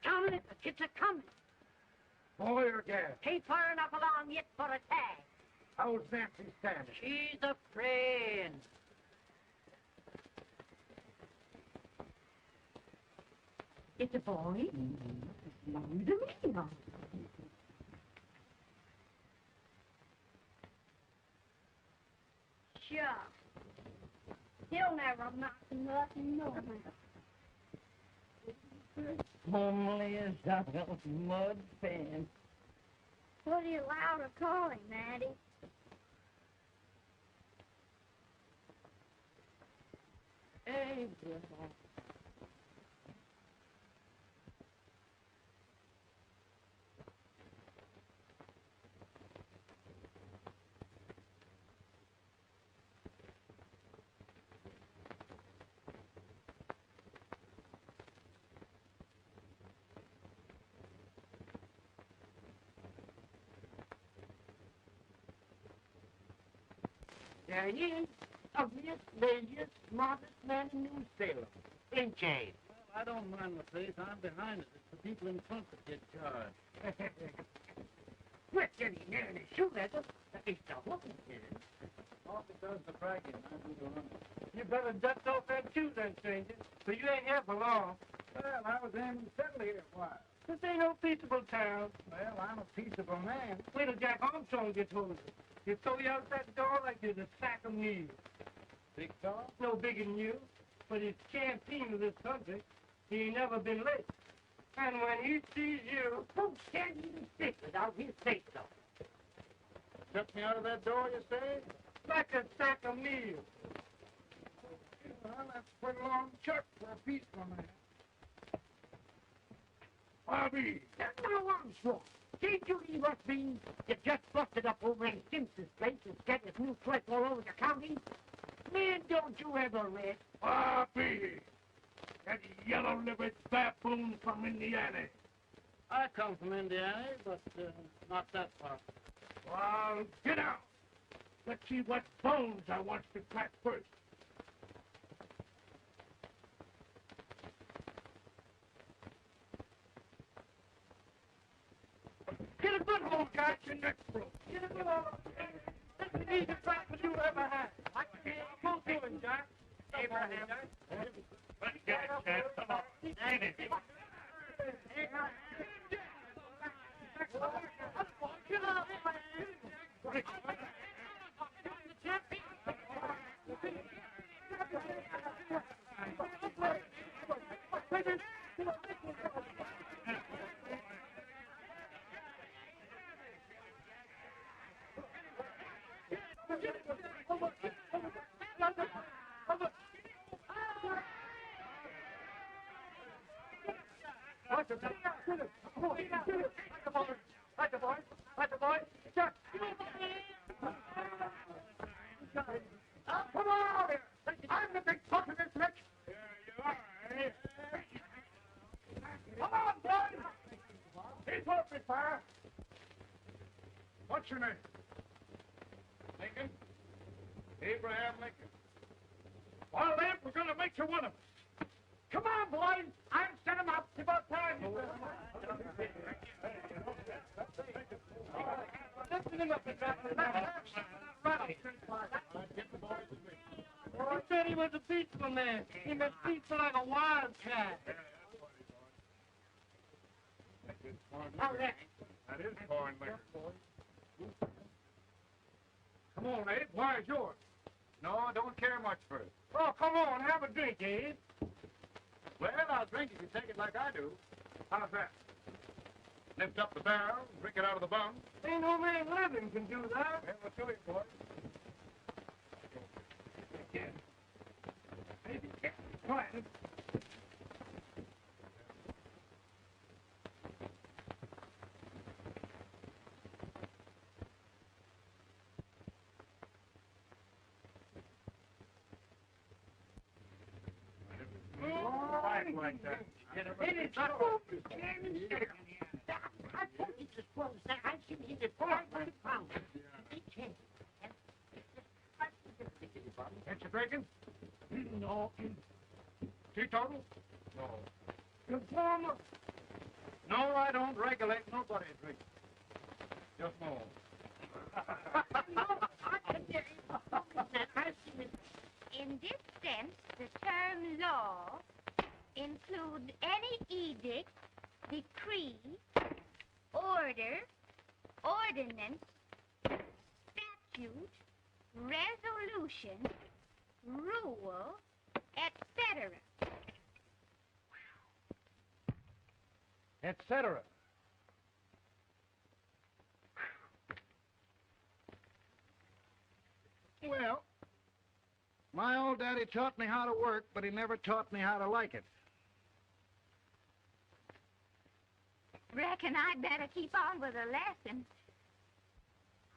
Coming, the kids are coming. Boy or gal? Ain't far enough along yet for a tag. How's Nancy standing? She's a praying. It's a boy. Long to me now. Sure. He'll never knock nothing, no man. Homely as a mud pan. What are you allowed to call him, Maddie? Abraham. There he is, ugliest, laziest, smartest man in New Salem. Ain't Jane? Well, I don't mind the face. I'm behind it. It's the people in front that get charged. Quit getting near the shoe leather. It's the hooking kid. All because the bragging. I do the running. You better dust off that shoe then, stranger, so you ain't here for long. Well, I was aiming to settle here a while. This ain't no peaceable town. Well, I'm a peaceable man. Wait till Jack Armstrong gets hold of you. He'll throw you out that door like you're a sack of meal. Big dog? No bigger than you, but he's champion of this country. He ain't never been late. And when he sees you, folks can't even stick without his say-so. Took me out of that door, you say? Like a sack of meal. Well, that's pretty long church for a peaceful man. Bobby! Now, Armstrong, can't you leave us be? You just busted up over in Simpson's place and scattered new flesh all over the county. Man, don't you ever rest. Bobby! That yellow-livered baboon from Indiana. I come from Indiana, but not that far. Well, get out. Let's see what bones I want to crack first. Get a good hold, guys. Your neck broke. Get a good hold. That's the easiest practice you ever had. I can hear you both doing, Jack. Abraham. Let's get it, Chad. Come on. Get it. Watch it. Get it. Come on, get it. Let the boy. Let the boy. Just. Come on here. I'm the big boss of this mix. Yeah, you are, eh? Come on, boys. He's open, fire. What's your name? Lincoln? Abraham Lincoln. Well, then, we're going to make you one of us. Come on, boys. I'm set him up. It's about time. Listen him up and He said he was a peaceful man. He was peaceful like a wildcat. That is corn liquor. Come on, Abe. Why is yours? No, I don't care much for it. Oh, come on. Have a drink, Abe. Well, I'll drink if you take it like I do. How's that? Lift up the barrel, drink it out of the bung. Ain't no man living can do that. Well, what's doing, boy? Maybe. Go ahead. Like that. It is so I told you to close that. I should hit it 500 pounds. Ain't you drinking? No. Teetotal? No. Conformer. No, I don't regulate nobody's drink. Just more. No, I can get it. I see it. In this sense, the term law includes any edict, decree, order, ordinance, statute, resolution, rule, etc. Etc. Well, my old daddy taught me how to work, but he never taught me how to like it. Reckon I'd better keep on with the lesson.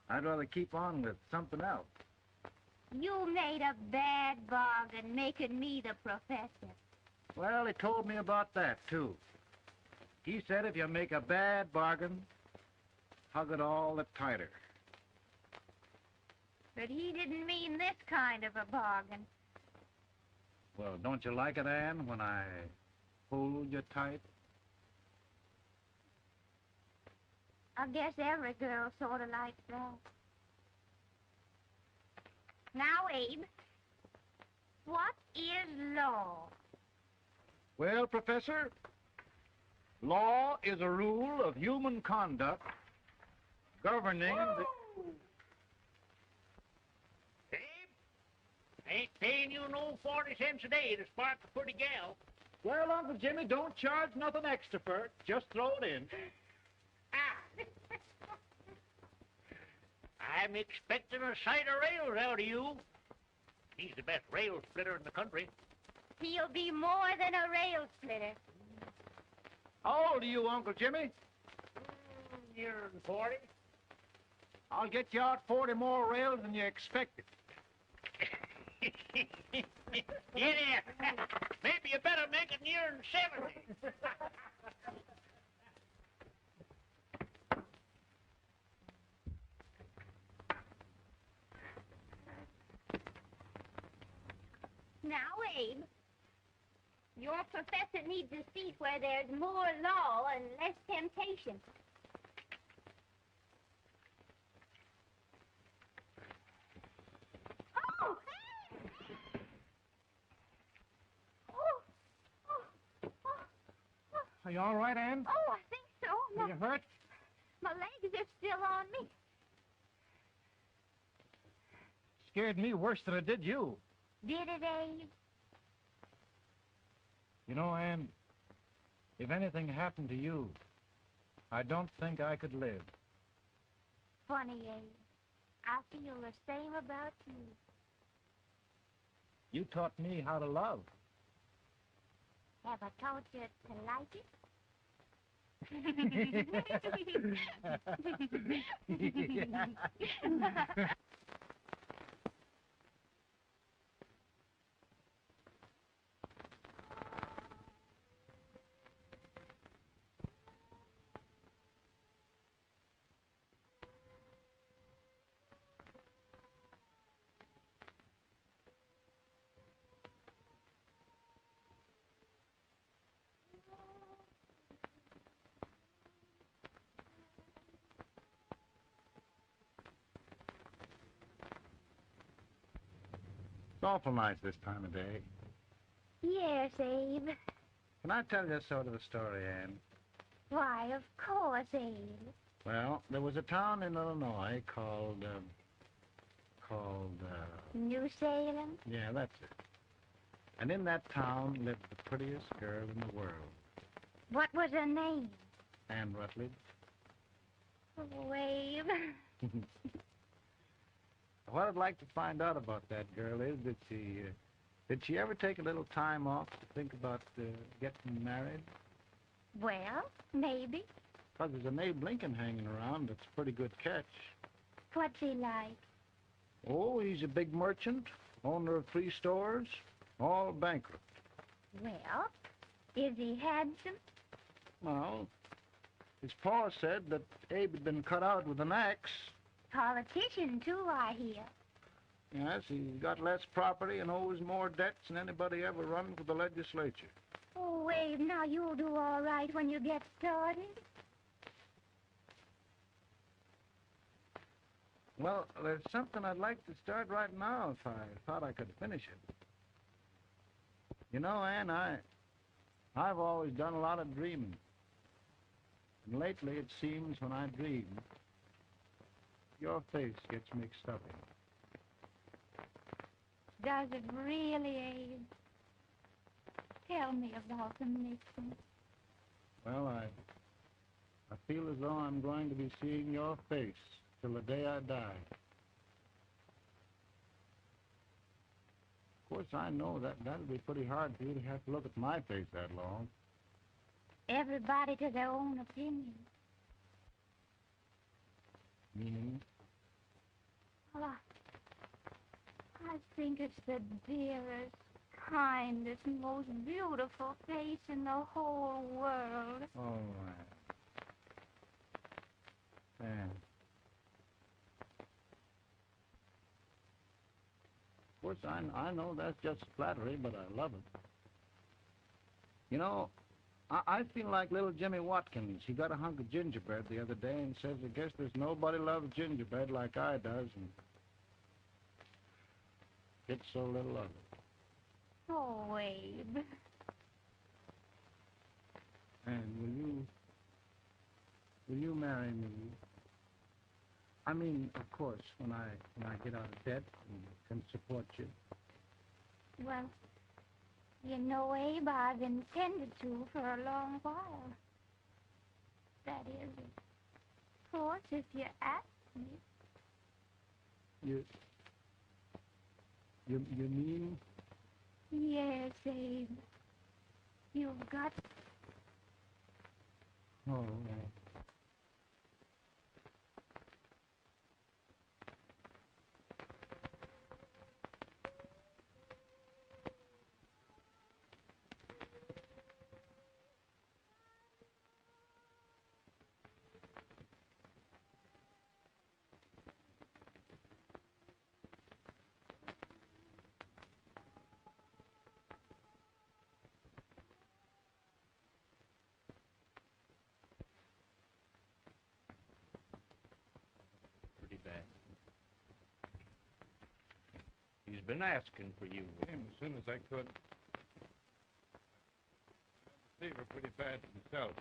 I'd rather keep on with something else. You made a bad bargain making me the professor. Well, he told me about that, too. He said if you make a bad bargain, hug it all the tighter. But he didn't mean this kind of a bargain. Well, don't you like it, Anne, when I hold you tight? I guess every girl sort of likes that. Now, Abe, what is law? Well, Professor, law is a rule of human conduct governing the... Ain't paying you no 40 cents a day to spark a pretty gal. Well, Uncle Jimmy, don't charge nothing extra for it. Just throw it in. I'm expecting a sight of rails out of you. He's the best rail splitter in the country. He'll be more than a rail splitter. How old are you, Uncle Jimmy? You're 40. I'll get you out 40 more rails than you expected. Get in. Maybe you better make it near 70. Now, Abe, your professor needs a seat where there's more law and less temptation. Oh, hey! Are you all right, Anne? Oh, I think so. Are you hurt? My legs are still on me. Scared me worse than it did you. Did it, Abe? You know, Anne, if anything happened to you, I don't think I could live. Funny, Abe. I feel the same about you. You taught me how to love. Have I taught you to like it? It's awful nice this time of day. Yes, Abe. Can I tell you sort of a story, Ann? Why, of course, Abe. Well, there was a town in Illinois called, New Salem? yeah, that's it. And in that town lived the prettiest girl in the world, What was her name? Ann Rutledge. Oh, Abe. What I'd like to find out about that girl is did she ever take a little time off to think about getting married? Well, maybe. 'Cause there's an Abe Lincoln hanging around that's a pretty good catch. What's he like? Oh, he's a big merchant, owner of 3 stores, all bankrupt. Well, is he handsome? Well, his pa said that Abe had been cut out with an axe. Politician, too, I hear. Yes, he's got less property and owes more debts than anybody ever run for the legislature. Oh, Abe, now you'll do all right when you get started. Well, there's something I'd like to start right now if I thought I could finish it. You know, Ann, I've always done a lot of dreaming. And lately it seems when I dream, your face gets mixed up in it. Does it really, Abe? Tell me about the mixing. Well, I feel as though I'm going to be seeing your face till the day I die. Of course, I know that'll be pretty hard for you to have to look at my face that long. Everybody to their own opinion. Meaning? Well, I think it's the dearest, kindest, most beautiful face in the whole world. Oh, Ann. Of course, I know that's just flattery, but I love it. You know, I feel like little Jimmy Watkins. He got a hunk of gingerbread the other day and says, I guess there's nobody loves gingerbread like I does, and gets so little of it. Oh, Abe. And will you marry me? I mean, of course, when I get out of debt and can support you. Well, you know, Abe, I've intended to for a long while. That is, of course, if you ask me. You mean? Yes, Abe. You've got... Oh, Pretty bad. He's been asking for you. Came as soon as I could. Fever pretty bad himself.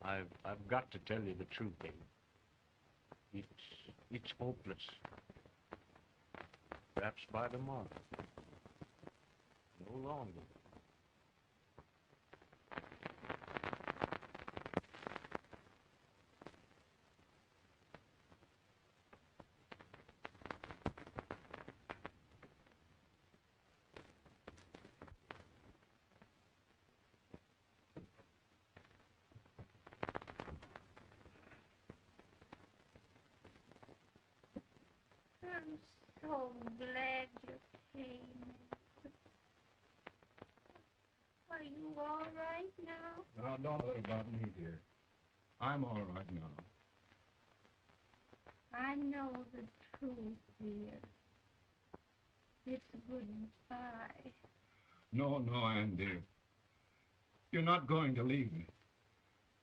I've got to tell you the truth, Abe. It's hopeless. Perhaps by tomorrow. No longer. I'm so glad you came. Are you all right now? Now, don't worry about me, dear. I'm all right now. I know the truth, dear. It's goodbye. No, Ann, dear. You're not going to leave me.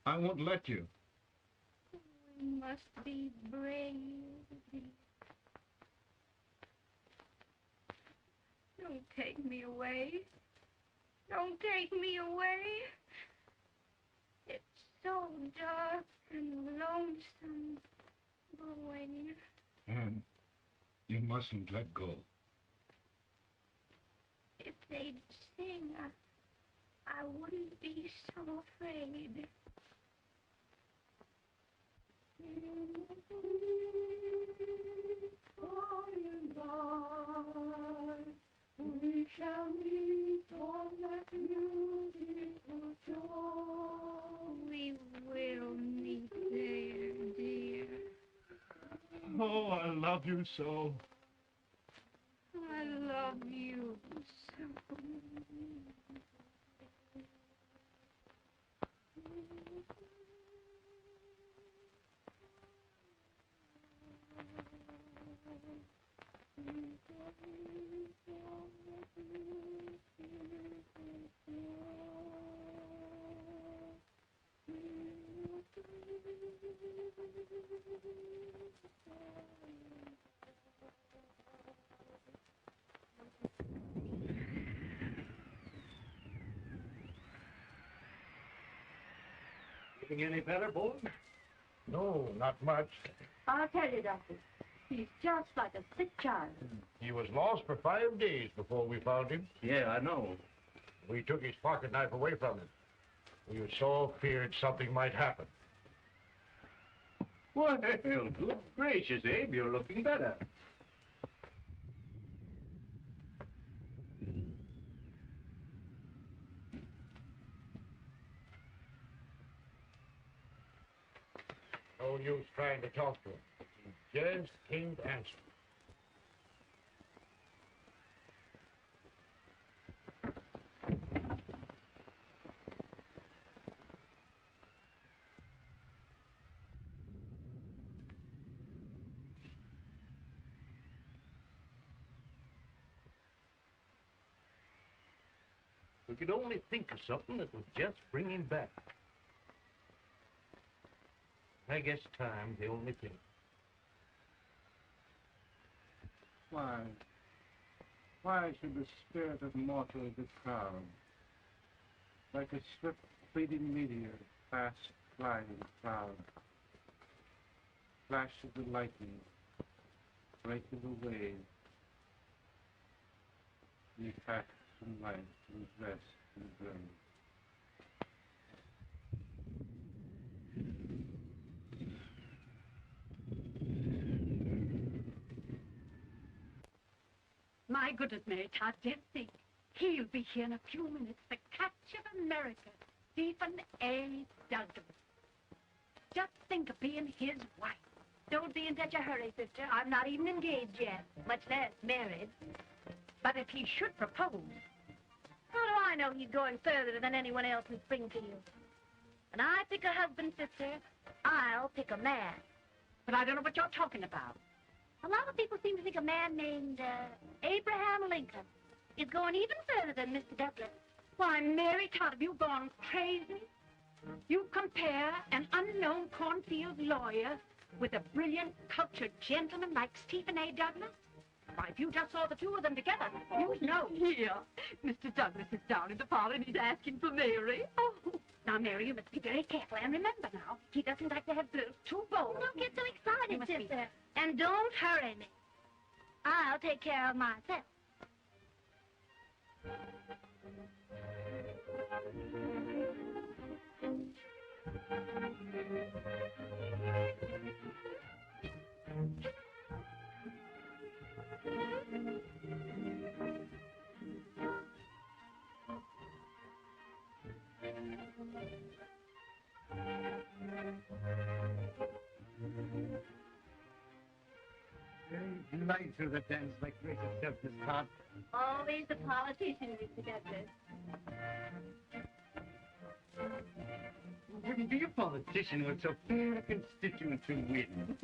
I won't let you. We must be brave, dear. Don't take me away. Don't take me away. It's so dark and lonesome going. Ann, you mustn't let go. If they'd sing, I wouldn't be so afraid. By and by, we shall meet on that beautiful shore. We will meet there, dear. Oh, I love you so. I love you so. Getting any better, boy? No, not much. I'll tell you, Doctor. He's just like a sick child. He was lost for 5 days before we found him. Yeah, I know. We took his pocket knife away from him. We were so feared something might happen. Well, good gracious, Abe, you're looking better. No use trying to talk to him. He just can't answer. We could only think of something that would just bring him back. I guess time's the only thing. Why should the spirit of mortal be proud? Like a swift fleeting meteor, fast flying cloud. Flash of the lightning, break of the wave. Ye pass from life and rest and grave. My goodness, Mary Todd, just think. He'll be here in a few minutes. The catch of America, Stephen A. Douglas. Just think of being his wife. Don't be in such a hurry, sister. I'm not even engaged yet, much less married. But if he should propose, How do I know he's going further than anyone else in Springfield? When I pick a husband, sister, I'll pick a man. but I don't know what you're talking about. A lot of people seem to think a man named Abraham Lincoln is going even further than Mr. Douglas. Why, Mary Todd, have you gone crazy? You compare an unknown cornfield lawyer with a brilliant, cultured gentleman like Stephen A. Douglas? Why, if you just saw the two of them together, you'd know. Here, Mr. Douglas is down in the parlor and he's asking for Mary. Oh, now, Mary, you must be very careful. And remember now, he doesn't like to have girls too bold. Don't get so You excited, must be. sister. And don't hurry me. I'll take care of myself. Hey, Nicer the dance like Grace itself, Miss Todd. Always the politician, Mr. Douglas. Wouldn't be a politician with so fair a constituent to win.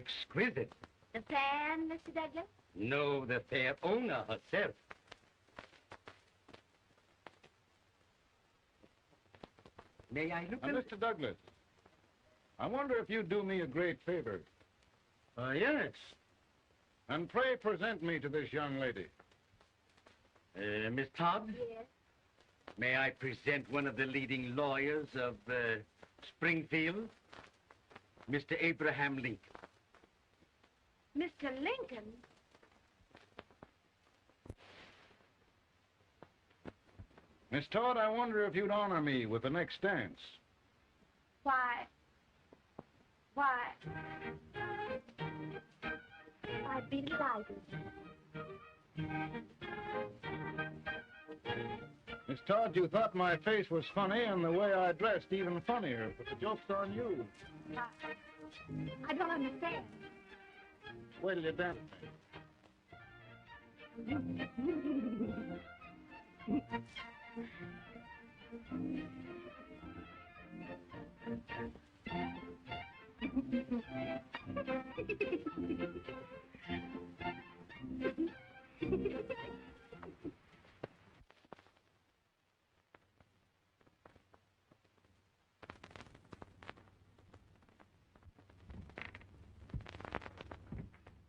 Exquisite. The fan, Mr. Douglas? No, the fair owner herself. May I look Now, at Mr. Douglas, I wonder if you'd do me a great favor. Yes. And pray present me to this young lady. Miss Todd? Yes. May I present one of the leading lawyers of Springfield? Mr. Abraham Lincoln. Mr. Lincoln? Miss Todd, I wonder if you'd honor me with the next dance. Why? I'd be delighted. Miss Todd, you thought my face was funny and the way I dressed even funnier, but the joke's on you. I don't understand. Wait till you dance.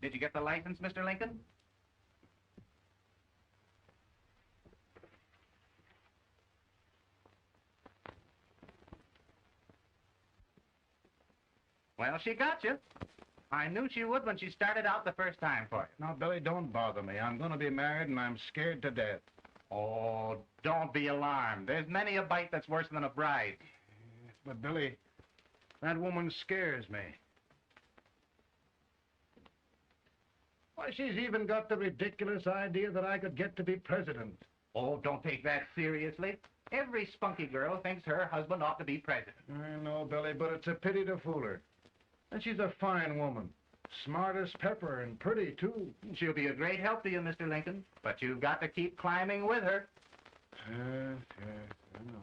Did you get the license, Mr. Lincoln? Well, she got you. I knew she would when she started out the first time for you. Now, Billy, don't bother me. I'm going to be married, and I'm scared to death. Oh, don't be alarmed. There's many a bite that's worse than a bride. But, Billy, that woman scares me. Why, she's even got the ridiculous idea that I could get to be president. Oh, don't take that seriously. Every spunky girl thinks her husband ought to be president. I know, Billy, but it's a pity to fool her. And she's a fine woman. Smart as pepper and pretty, too. She'll be a great help to you, Mr. Lincoln. But you've got to keep climbing with her. Yes, I know.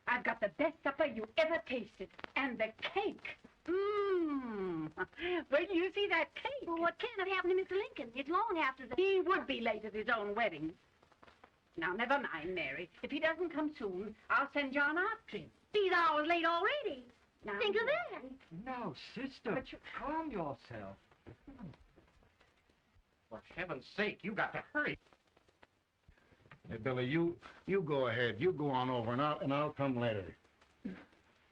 I've got the best supper you ever tasted. And the cake. Mmm. Wait till you see that cake. Well, what can have happened to Mr. Lincoln? It's long after the... He would be late at his own wedding. Now, never mind, Mary. If he doesn't come soon, I'll send John after him. He's hours late already. Now, Think of that. No, sister. Calm yourself. For heaven's sake, you got to hurry. Hey, Billy, you go ahead. You go on over, and I'll come later.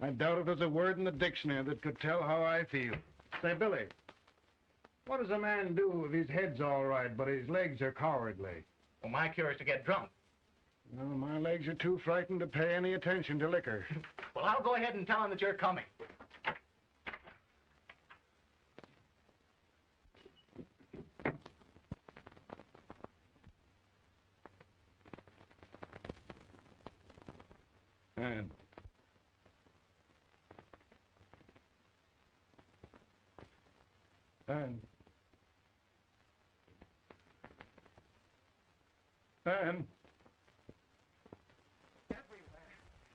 I doubt if there's a word in the dictionary that could tell how I feel. Say, Billy, what does a man do if his head's all right, but his legs are cowardly? Well, my cure is to get drunk. No, my legs are too frightened to pay any attention to liquor. Well, I'll go ahead and tell him that you're coming. And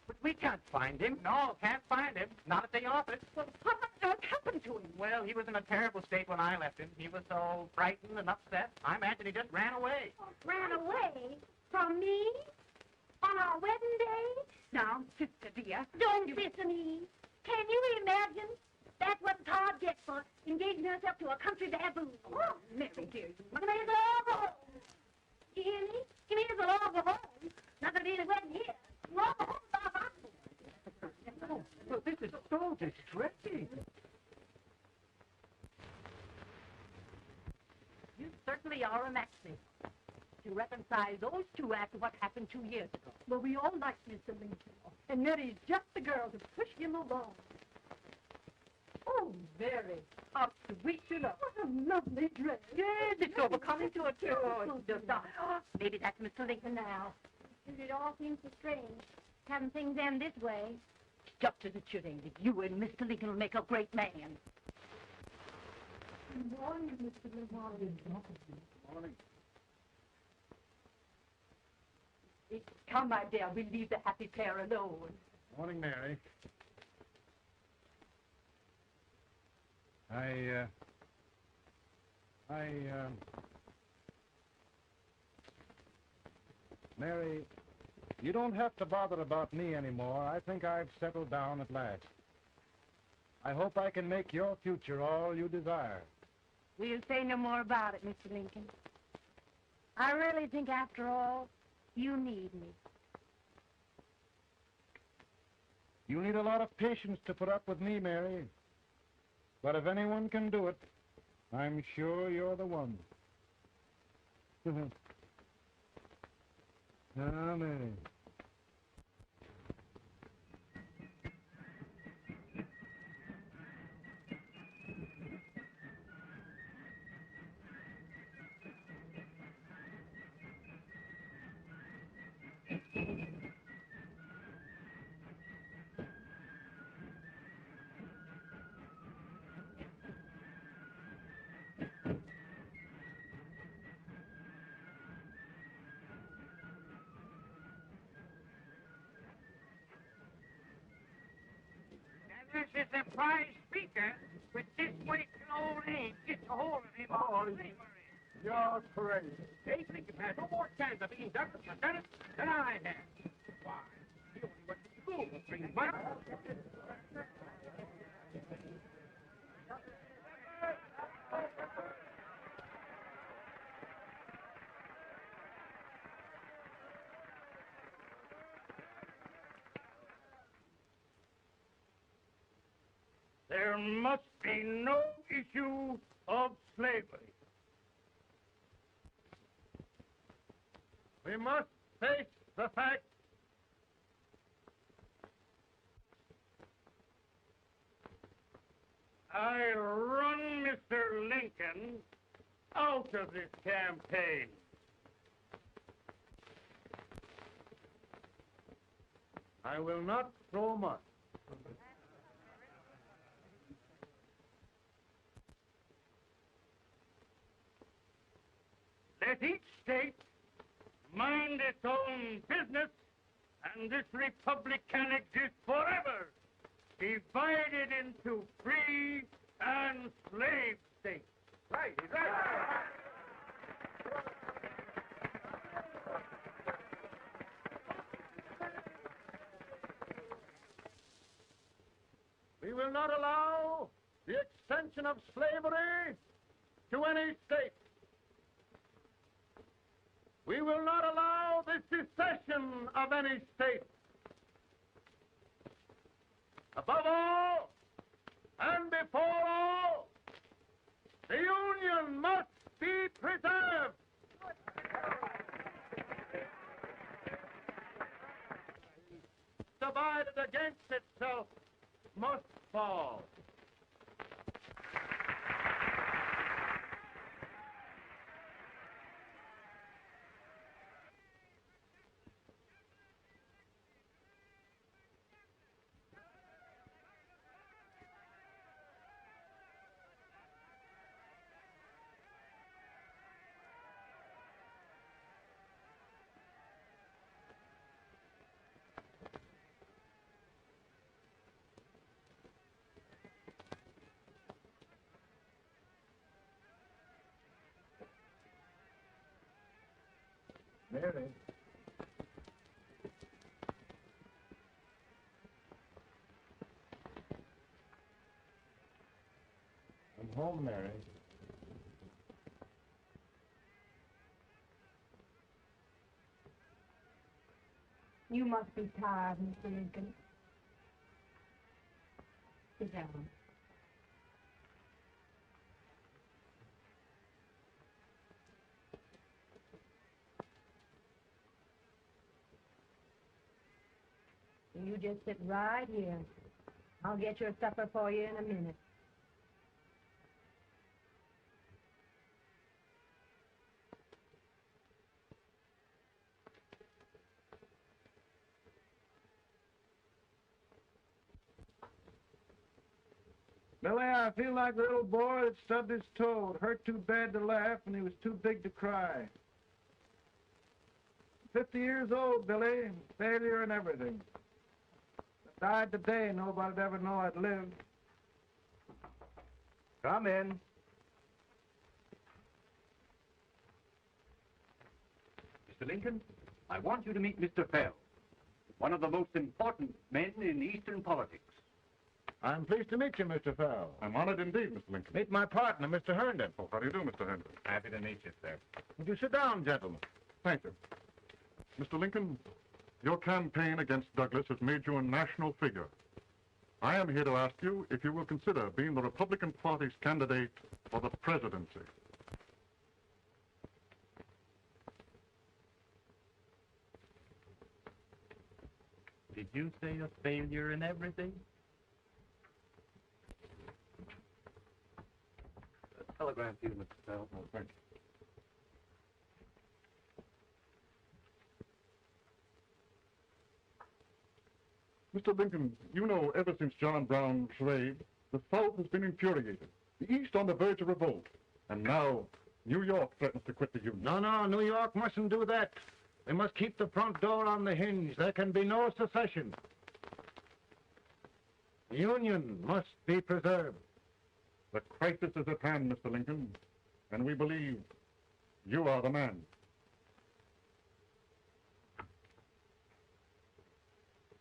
But we can't find him. No, can't find him. Not at the office. Well, what happened to him? Well, he was in a terrible state when I left him. He was so frightened and upset. I imagine he just ran away. Ran away? From me? On our wedding day? Now, sister dear. Don't listen to me. Can you imagine? That's what Todd gets for engaging herself to a country baboon. Oh, Mary, dear. Miserable! Really? You mean it's a log of home? Not gonna be any wedding here. Log of home's our hospital. But this is so distressing. You certainly are a matchmaker. To reconcile those two after what happened 2 years ago. Well, we all like Mr. Lincoln. And Mary's just the girl to push him along. Oh, Mary, how sweet you look. What a lovely dress. Yes, it's overcoming to a tune. Maybe that's Mr. Lincoln now. It all seems so strange, having things end this way. Just as it should end. You and Mr. Lincoln will make a great man. Good morning, Mr. Lincoln. Morning. Come, my dear, we'll leave the happy pair alone. Morning, Mary. Mary, you don't have to bother about me anymore. I think I've settled down at last. I hope I can make your future all you desire. We'll say no more about it, Mr. Lincoln. I really think, after all, you need me. You need a lot of patience to put up with me, Mary. But if anyone can do it, I'm sure you're the one. Ah, Mary. This is the prize speaker with this weight old age gets a hold of him on slavery. You're crazy. Abe Lincoln has no more chance of being Douglas for Senate than I have. Why? He only went to school for 3 months. There must be no issue of slavery. We must face the fact I run Mr. Lincoln out of this campaign. I will not throw much. Let each state mind its own business, and this republic can exist forever, divided into free and slave states. Right, is right. We will not allow the extension of slavery to any state. We will not allow the secession of any state. Above all, and before all, the Union must be preserved. Divided against itself must fall. Mary. I'm home, Mary. You must be tired, Mr. Lincoln. Sit down. You just sit right here. I'll get your supper for you in a minute. Billy, I feel like the little boy that stubbed his toe. It hurt too bad to laugh, and he was too big to cry. 50 years old, Billy, failure and everything. If I died today, nobody'd ever know I'd lived. Come in. Mr. Lincoln, I want you to meet Mr. Fell, one of the most important men in Eastern politics. I'm pleased to meet you, Mr. Fell. I'm honored indeed, Mr. Lincoln. Meet my partner, Mr. Herndon. Oh, how do you do, Mr. Herndon? Happy to meet you, sir. Would you sit down, gentlemen? Thank you. Mr. Lincoln, your campaign against Douglas has made you a national figure. I am here to ask you if you will consider being the Republican Party's candidate for the presidency. Did you say a failure in everything? A telegram to you, Mr. Fell. Oh, thank you. Mr. Lincoln, you know, ever since John Brown slaved, the South has been infuriated, the East on the verge of revolt, and now New York threatens to quit the Union. No, New York mustn't do that. They must keep the front door on the hinge. There can be no secession. The Union must be preserved. The crisis is at hand, Mr. Lincoln, and we believe you are the man.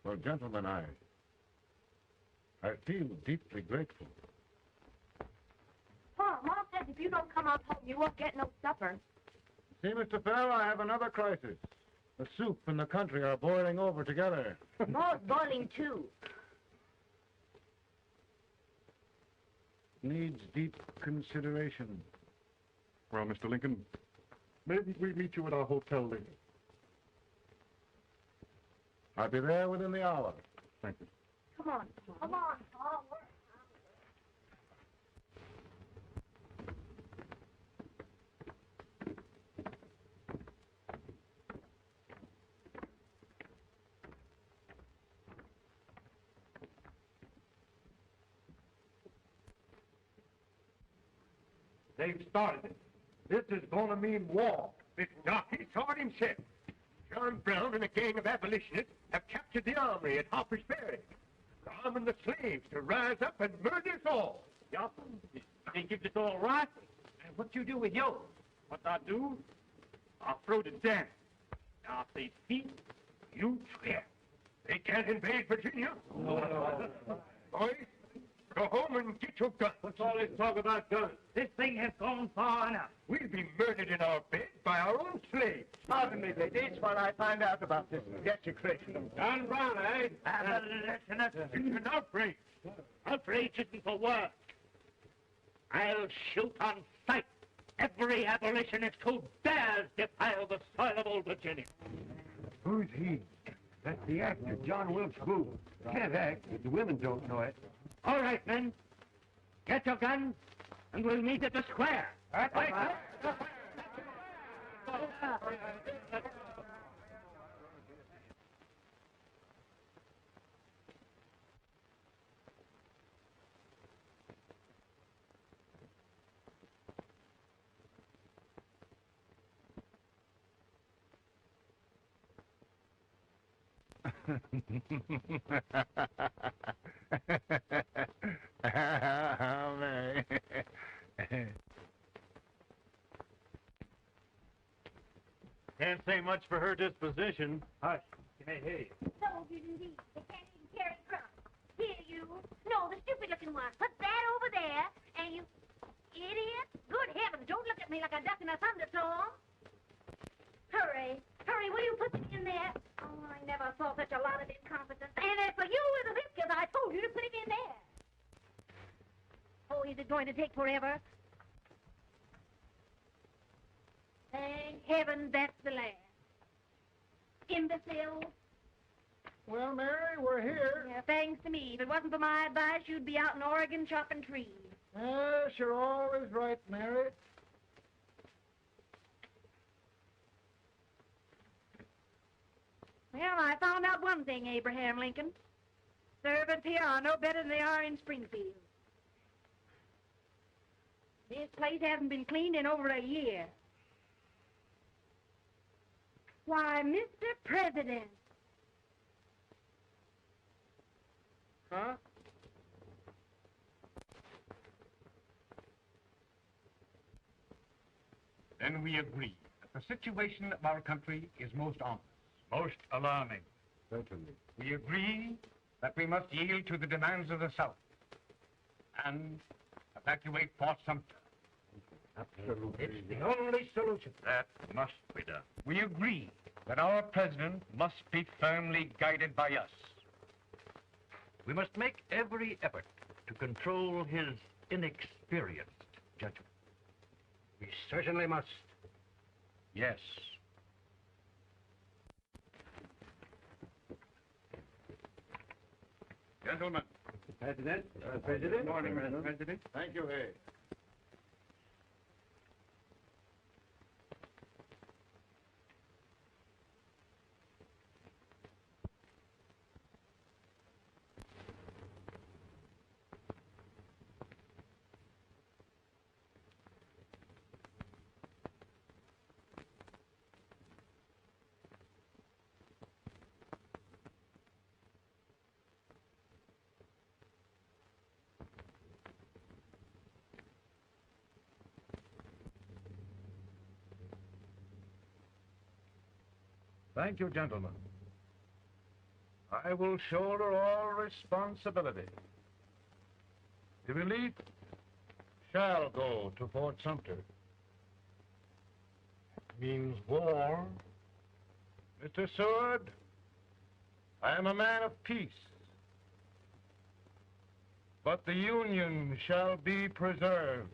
Well, gentlemen, I feel deeply grateful. Pa, Mom says if you don't come out home, you won't get no supper. See, Mr. Fell, I have another crisis. The soup and the country are boiling over together. Ma's boiling, too. Needs deep consideration. Well, Mr. Lincoln, maybe we meet you at our hotel later. I'll be there within the hour. Thank you. Come on, Pa. Come on, Pa. They've started it. This is going to mean war. It's Doc, he saw it himself. John Brown and a gang of abolitionists have captured the armory at Harper's Ferry. They're arming the slaves to rise up and murder us all. Yeah, they give this all right. And what you do with yours? What I do? I'll throw the dam. Now, if they speak, you swear. They can't invade Virginia. Boys, go home and get your guns. What's all this talk about guns? This thing has gone far enough. We'll be murdered in our bed by our own slaves. Pardon me, ladies, while I find out about this desecration of John Brown, eh? It's an outrage. Outrage isn't for words. I'll shoot on sight every abolitionist who dares defile the soil of old Virginia. Who's he? That's the actor, John Wilkes Booth. Can't act if the women don't know it. All right, men. Get your guns, and we'll meet at the square. Right. Can't say much for her disposition. Hush. Hey, hey. Soldiers indeed. They can't even carry crumbs. Here, you. No, the stupid-looking one. Put that over there, and you... Idiot. Good heavens, don't look at me like a duck in a thunderstorm. Hurry. Hurry, will you put it in there? Oh, I never thought going to take forever. Thank heaven that's the last. Imbecile. Well, Mary, we're here. Yeah, thanks to me. If it wasn't for my advice, you'd be out in Oregon chopping trees. Yes, you're always right, Mary. Well, I found out one thing, Abraham Lincoln. Servants here are no better than they are in Springfield. This place hasn't been cleaned in over a year. Why, Mr. President. Huh? Then we agree that the situation of our country is most ominous. Most alarming. Certainly. We agree that we must yield to the demands of the South and evacuate Fort Sumter. Absolutely. It's the only solution. That must be done. We agree that our president must be firmly guided by us. We must make every effort to control his inexperienced judgment. We certainly must. Yes. Gentlemen. President. President. Good morning, Mr. President. Thank you, Hay. Thank you, gentlemen. I will shoulder all responsibility. The relief shall go to Fort Sumter. It means war. Mr. Seward, I am a man of peace. But the Union shall be preserved.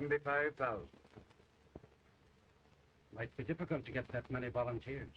$75,000. Might be difficult to get that many volunteers.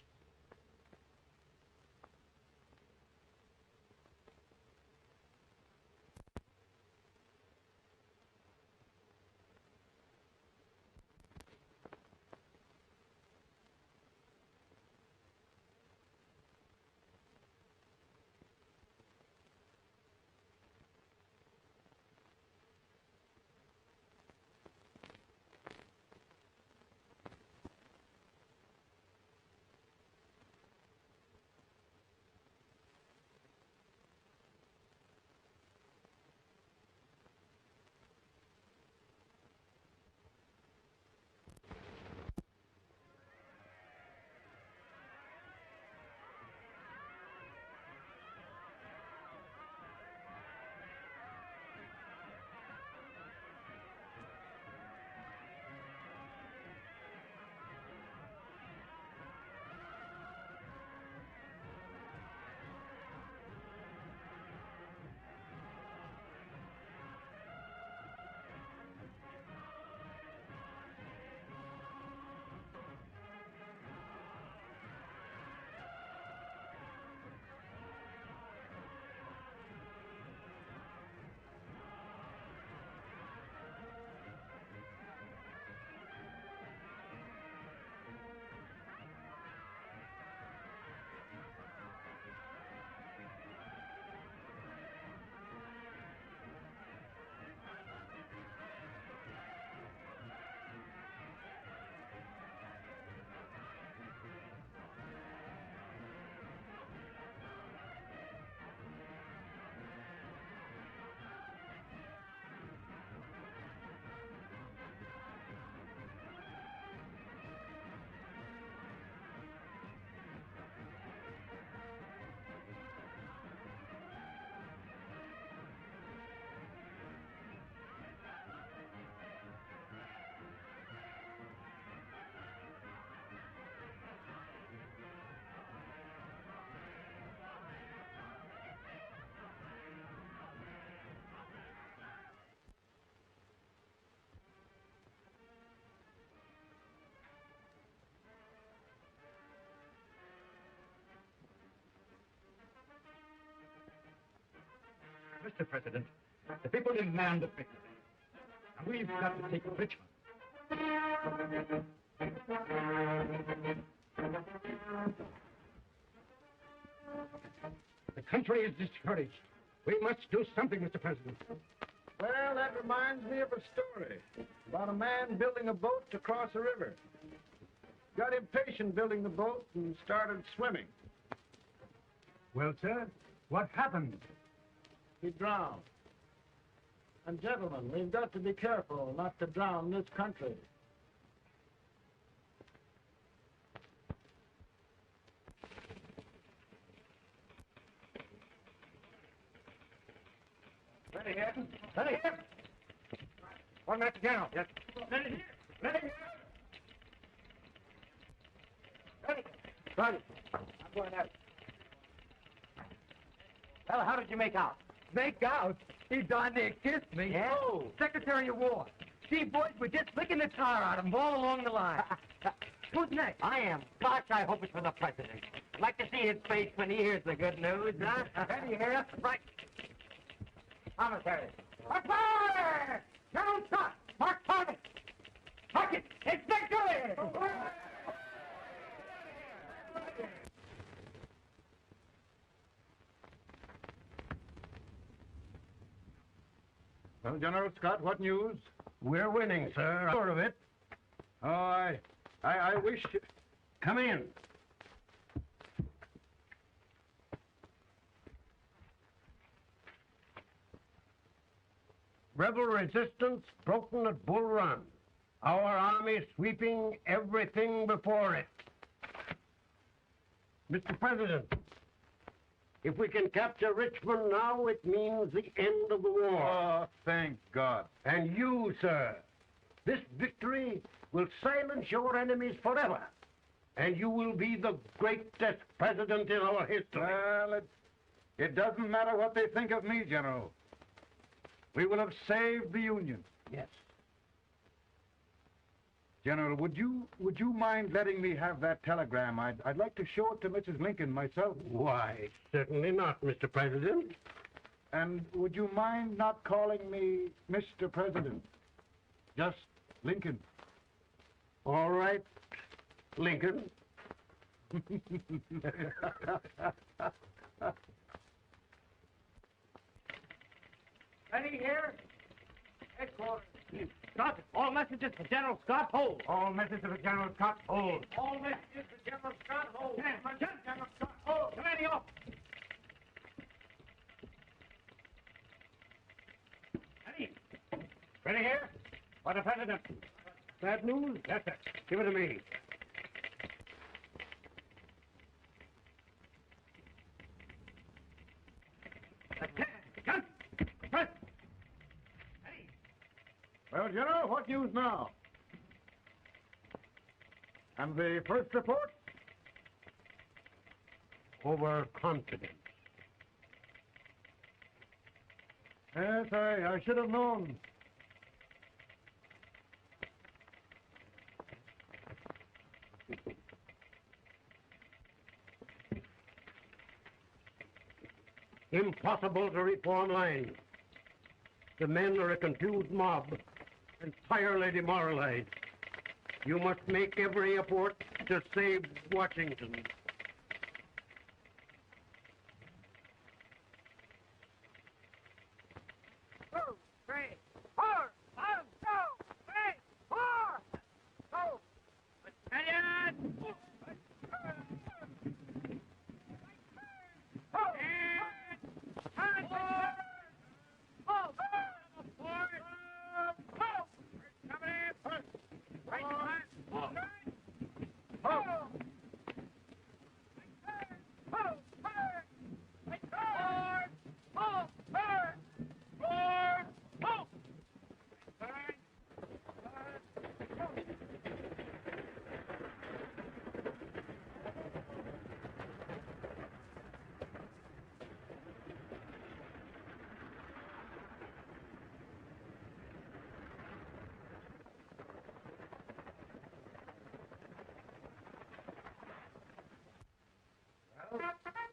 Mr. President, the people demand a victory. And we've got to take Richmond. The country is discouraged. We must do something, Mr. President. Well, that reminds me of a story about a man building a boat to cross a river. Got impatient building the boat and started swimming. Well, sir, what happened? He drowned. And gentlemen, we've got to be careful not to drown this country. Ready here? Ready here? One minute down. Yes. Ready here? Ready here? Ready. Ready. I'm going out. Well, how did you make out? Make out? He darn near kissed me. Yeah? Oh, Secretary of War. See, boys, we're just flicking the tar out of him all along the line. Who's next? I am. Gosh, I hope it's for the president. I'd like to see his face when he hears the good news, huh? Ready here? Right. Commissary. Fire! General Scott! Mark target! Mark it! It's victory! Well, General Scott, what news? We're winning, sir. I'm sure of it. Oh, I wish... Come in. Rebel resistance broken at Bull Run. Our army sweeping everything before it. Mr. President, if we can capture Richmond now, it means the end of the war. Oh, thank God. And you, sir, this victory will silence your enemies forever. And you will be the greatest president in our history. Well, it doesn't matter what they think of me, General. We will have saved the Union. Yes. General, would you mind letting me have that telegram? I'd like to show it to Mrs. Lincoln myself. Why, certainly not, Mr. President. And would you mind not calling me Mr. President? Just Lincoln. All right, Lincoln. Ready here? Headquarters. Scott, all messages for General Scott, hold. All messages for General Scott, hold. All messages for General Scott, hold. General Scott, hold. Commanding officer. Ready? Ready here? For the President. Bad news? Yes, sir. Give it to me. Gun! Press! Well, General, what news now? And the first report? Overconfidence. Yes, I should have known. Impossible to reform lines. The men are a confused mob, entirely demoralized. You must make every effort to save Washington.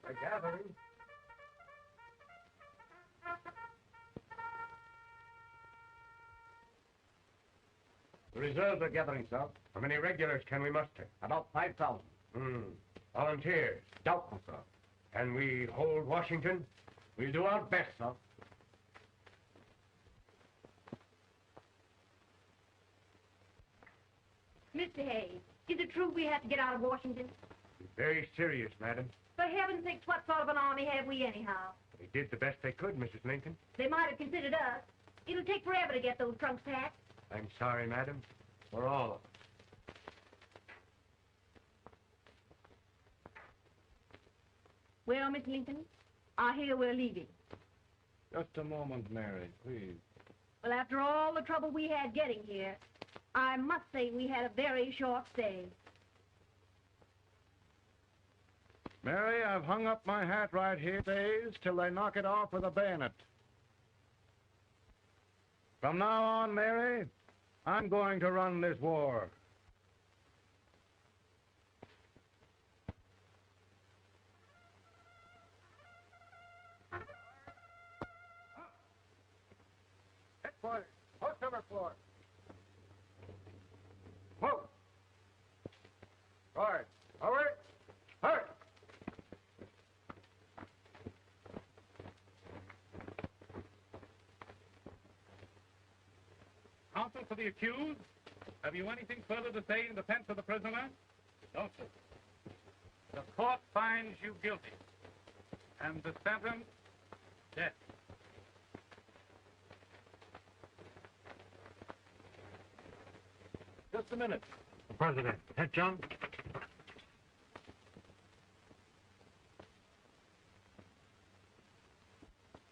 The gathering. reserves are gathering, sir. How many regulars can we muster? About 5,000. Volunteers? Doubtful, sir. Can we hold Washington? We'll do our best, sir. Mr. Hayes, is it true we have to get out of Washington? Very serious, madam. For heaven's sakes, what sort of an army have we anyhow? They did the best they could, Mrs. Lincoln. They might have considered us. It'll take forever to get those trunks packed. I'm sorry, madam. For all of us. Well, Miss Lincoln, I hear we're leaving. Just a moment, Mary, please. Well, after all the trouble we had getting here, I must say we had a very short stay. Mary, I've hung up my hat right here days till they knock it off with a bayonet. From now on, Mary, I'm going to run this war. Headquarters, post number 4. Whoa! Guard, over. Hurry! Counsel for the accused, have you anything further to say in defense of the prisoner? No, sir. The court finds you guilty, and the sentence, death. Just a minute. President. Head, John.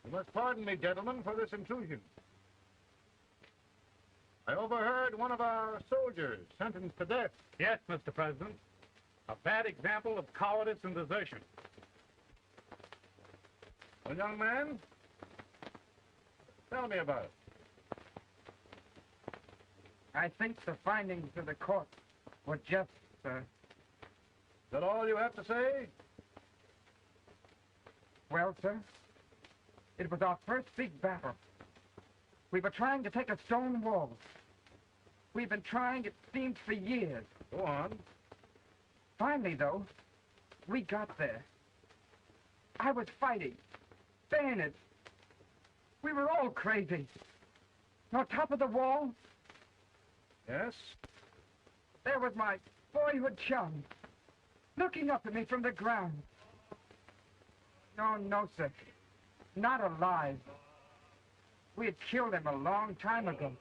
You must pardon me, gentlemen, for this intrusion. I overheard one of our soldiers sentenced to death. Yes, Mr. President. A bad example of cowardice and desertion. Well, young man, tell me about it. I think the findings of the court were just, sir. Is that all you have to say? Well, sir, it was our first big battle. We were trying to take a stone wall. We've been trying, it seems, for years. Go on. Finally, though, we got there. I was fighting. Bayonets. We were all crazy. On top of the wall, Yes? there was my boyhood chum, looking up at me from the ground. No, sir. Not alive. We had killed him a long time ago.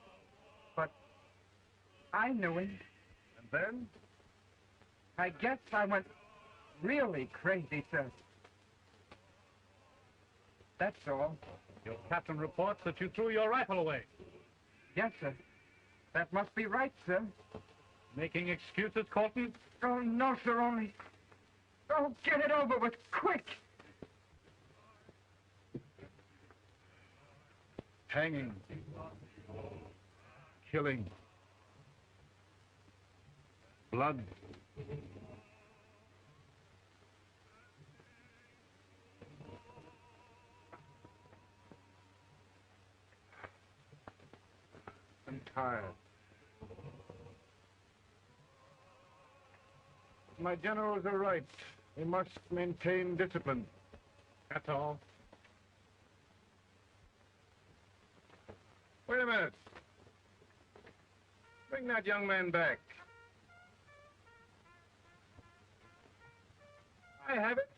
But I knew him. And then? I guess I went really crazy, sir. That's all. Your captain reports that you threw your rifle away. Yes, sir. That must be right, sir. Making excuses, Colton? Oh, no, sir, only... Oh, get it over with, quick! Hanging. Killing. Blood. I'm tired. My generals are right. We must maintain discipline. That's all. Wait a minute. Bring that young man back. I have it.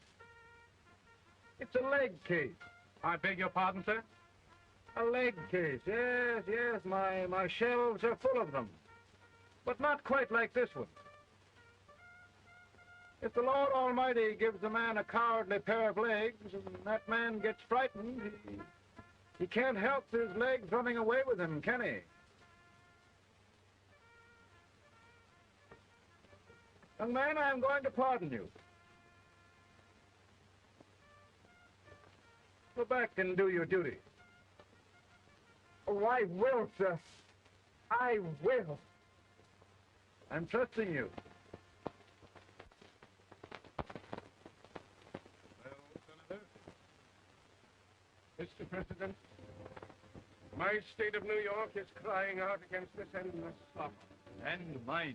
It's a leg case. I beg your pardon, sir? A leg case, yes. My shelves are full of them. But not quite like this one. If the Lord Almighty gives a man a cowardly pair of legs, and that man gets frightened, he can't help his legs running away with him, can he? Young man, I'm going to pardon you. Go back and do your duty. Oh, I will, sir. I will. I'm trusting you. Mr. President, my state of New York is crying out against this endless slaughter. And mine,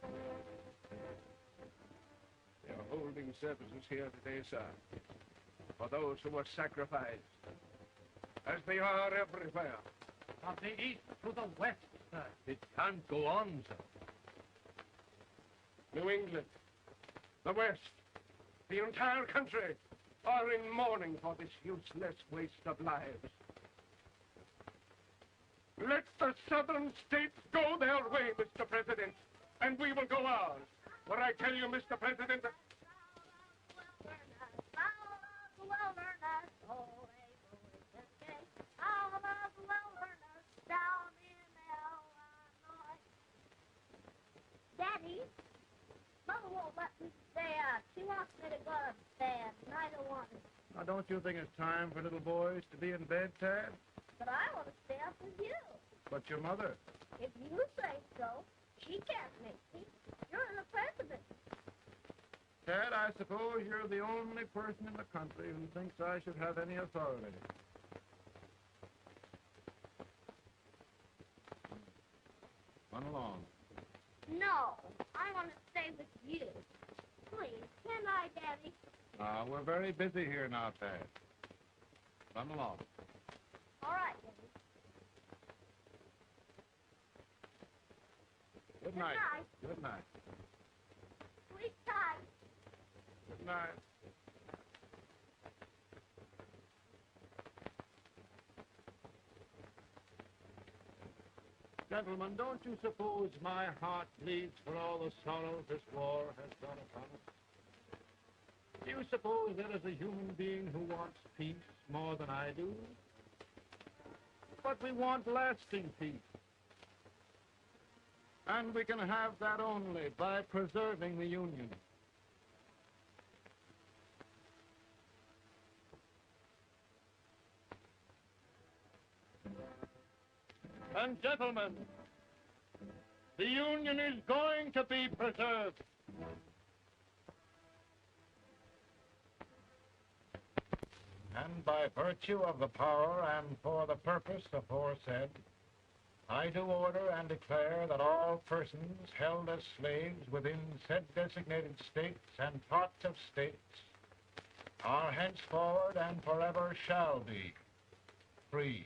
sir. They are holding services here today, sir, for those who were sacrificed, as they are everywhere. From the east to the west, sir. It can't go on, sir. New England, the West, the entire country are in mourning for this useless waste of lives. Let the southern states go their way, Mr. President, and we will go ours. What I tell you, Mr. President... Daddy, Mother won't let me stay out. She wants me to go to bed, and I don't want to. Now, don't you think it's time for little boys to be in bed, Tad? But I want to stay up with you. But your mother. If you say so, she can't make me. You're the president. Tad, I suppose you're the only person in the country who thinks I should have any authority. Run along. No, I want to stay with you. Please, can I, Daddy? We're very busy here now, Tad. Run along. All right, Daddy. Good night. night. Good night. Sleep tight. Good night. Gentlemen, don't you suppose my heart bleeds for all the sorrow this war has brought upon us? Do you suppose there is a human being who wants peace more than I do? But we want lasting peace. And we can have that only by preserving the Union. And gentlemen, the Union is going to be preserved. And by virtue of the power and for the purpose aforesaid, I do order and declare that all persons held as slaves within said designated states and parts of states are henceforward and forever shall be free.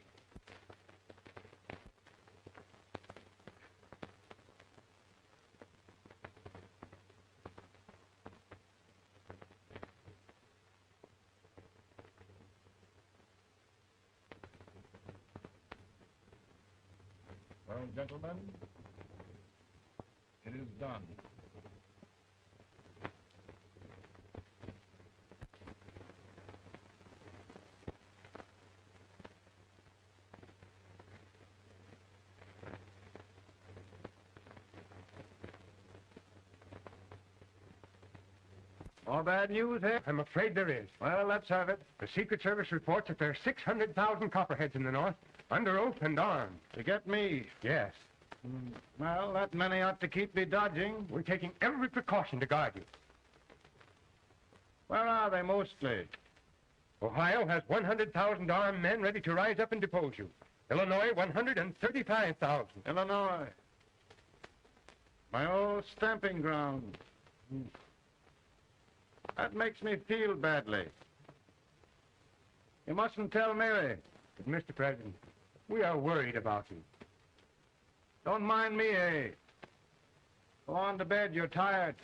Well, gentlemen, it is done. All bad news, eh? I'm afraid there is. Well, let's have it. The Secret Service reports that there are 600,000 copperheads in the North, under oath and armed. To get me? Yes. Well, that many ought to keep me dodging. We're taking every precaution to guard you. Where are they mostly? Ohio has 100,000 armed men ready to rise up and depose you. Illinois, 135,000. Illinois. My old stamping ground. That makes me feel badly. You mustn't tell Mary. But, Mr. President, we are worried about you. Don't mind me, eh? Go on to bed. You're tired.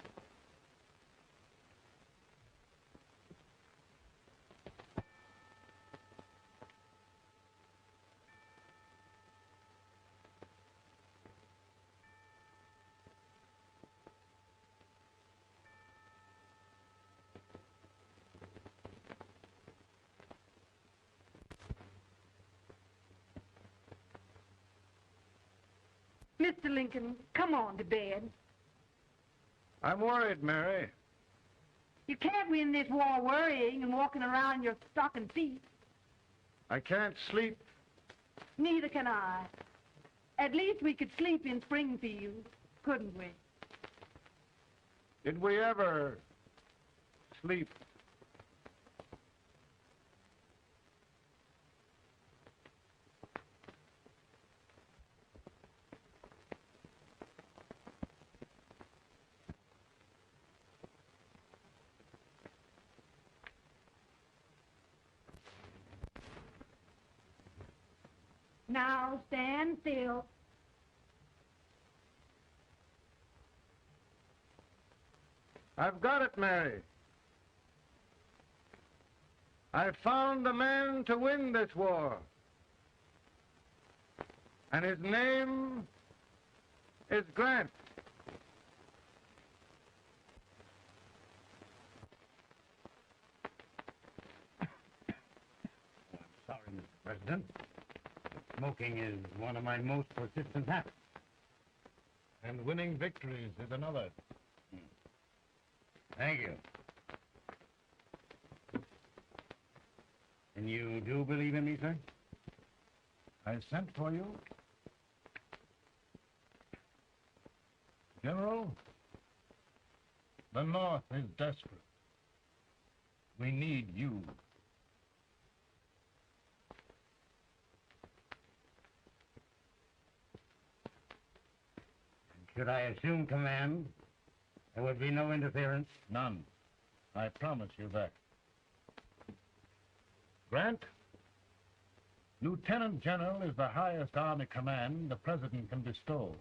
Mr. Lincoln, come on to bed. I'm worried, Mary. You can't win this war worrying and walking around in your stocking feet. I can't sleep. Neither can I. At least we could sleep in Springfield, couldn't we? Did we ever sleep? Now stand still. I've got it, Mary. I've found the man to win this war. And his name is Grant. Sorry, Mr. President. Smoking is one of my most persistent habits. And winning victories is another. Thank you. And you do believe in me, sir? I sent for you. General, the North is desperate. We need you. Should I assume command, there would be no interference? None. I promise you that. Grant, Lieutenant General is the highest army command the President can bestow.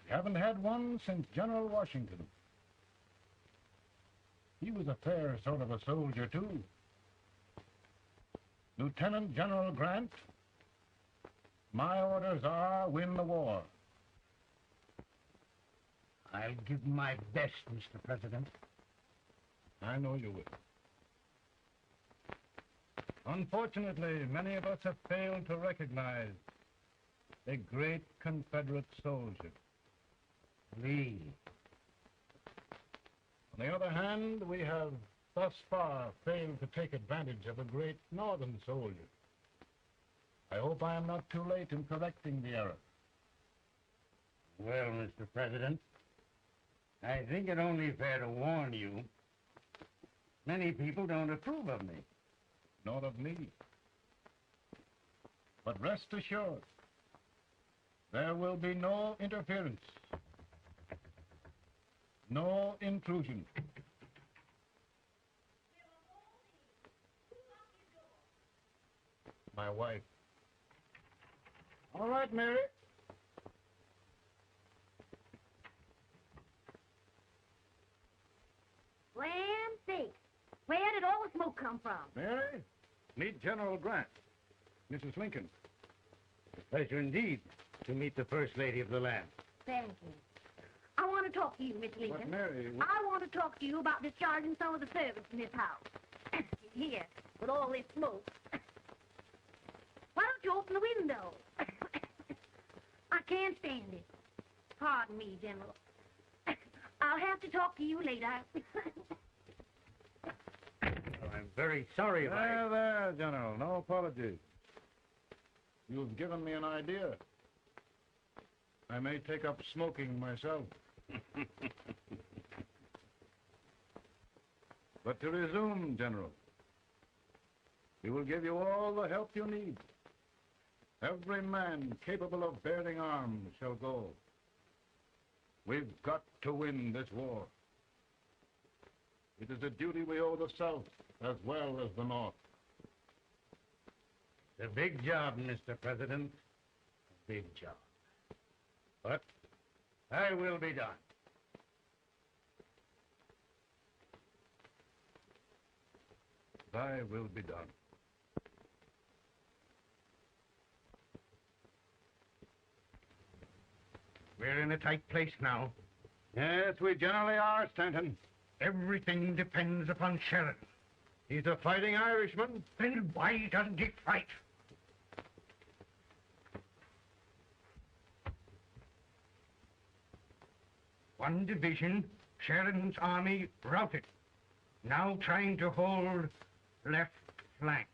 We haven't had one since General Washington. He was a fair sort of a soldier, too. Lieutenant General Grant, my orders are win the war. I'll give my best, Mr. President. I know you will. Unfortunately, many of us have failed to recognize a great Confederate soldier, Lee. On the other hand, we have thus far failed to take advantage of a great Northern soldier. I hope I am not too late in correcting the error. Well, Mr. President, I think it only fair to warn you. Many people don't approve of me. Nor of me. But rest assured, there will be no interference, no intrusion. My wife. All right, Mary. Land sakes. Where did all the smoke come from? Mary, meet General Grant, Mrs. Lincoln. Pleasure indeed to meet the First Lady of the land. Thank you. I want to talk to you, Miss Lincoln. But, Mary... I want to talk to you about discharging some of the servants in this house. Here, with all this smoke. Why don't you open the window? I can't stand it. Pardon me, General. I'll have to talk to you later. I'm very sorry if There, General. No apologies. You've given me an idea. I may take up smoking myself. But to resume, General, we will give you all the help you need. Every man capable of bearing arms shall go. We've got to win this war. It is a duty we owe the South as well as the North. It's a big job, Mr. President. A big job. But I will be done. Thy will be done. We're in a tight place now. Yes, we generally are, Stanton. Everything depends upon Sheridan. He's a fighting Irishman. Then why doesn't he fight? One division, Sheridan's army routed. Now trying to hold left flank.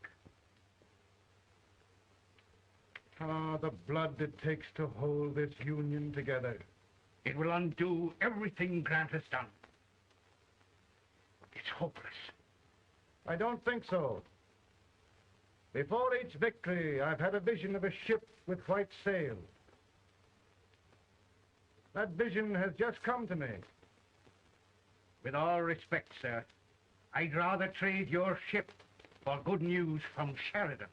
Ah, the blood it takes to hold this Union together. It will undo everything Grant has done. It's hopeless. I don't think so. Before each victory, I've had a vision of a ship with white sails. That vision has just come to me. With all respect, sir, I'd rather trade your ship for good news from Sheridan.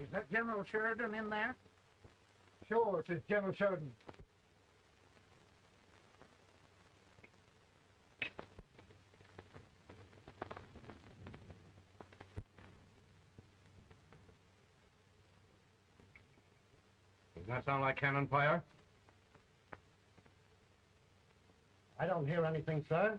Is that General Sheridan in there? Sure, it is General Sheridan. Does that sound like cannon fire? I don't hear anything, sir.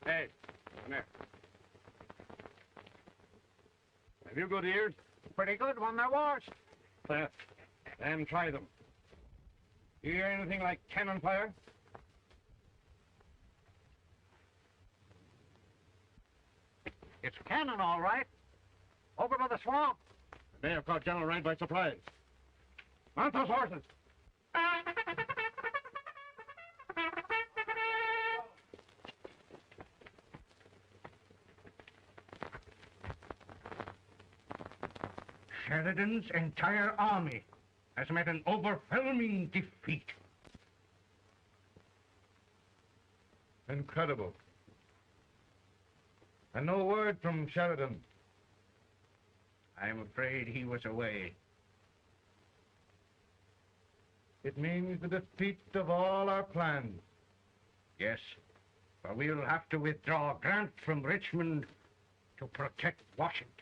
Hey, come here. Have you good ears? Pretty good when there was. Then try them. You hear anything like cannon fire? It's cannon, all right. Over by the swamp. They have caught General Rand by surprise. Mount those horses. Sheridan's entire army has met an overwhelming defeat. Incredible. And no word from Sheridan. I'm afraid he was away. It means the defeat of all our plans. Yes, but we'll have to withdraw Grant from Richmond to protect Washington.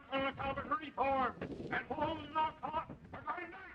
Colonel Talbot, reform! And walls not hot! We're going back!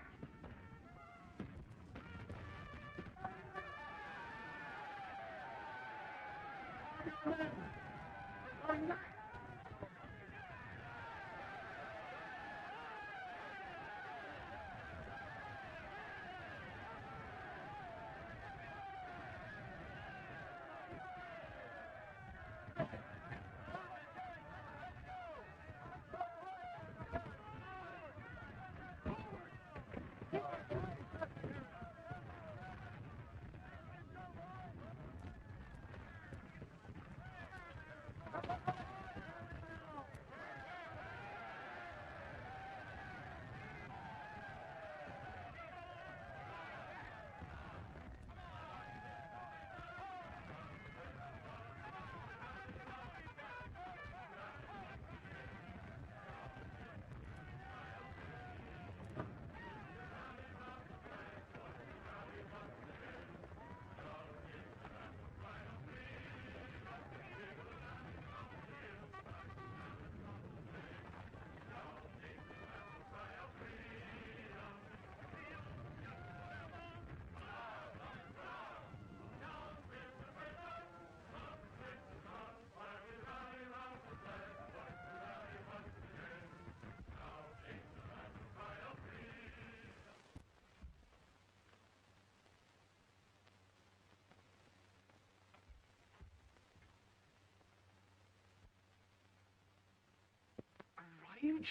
arrived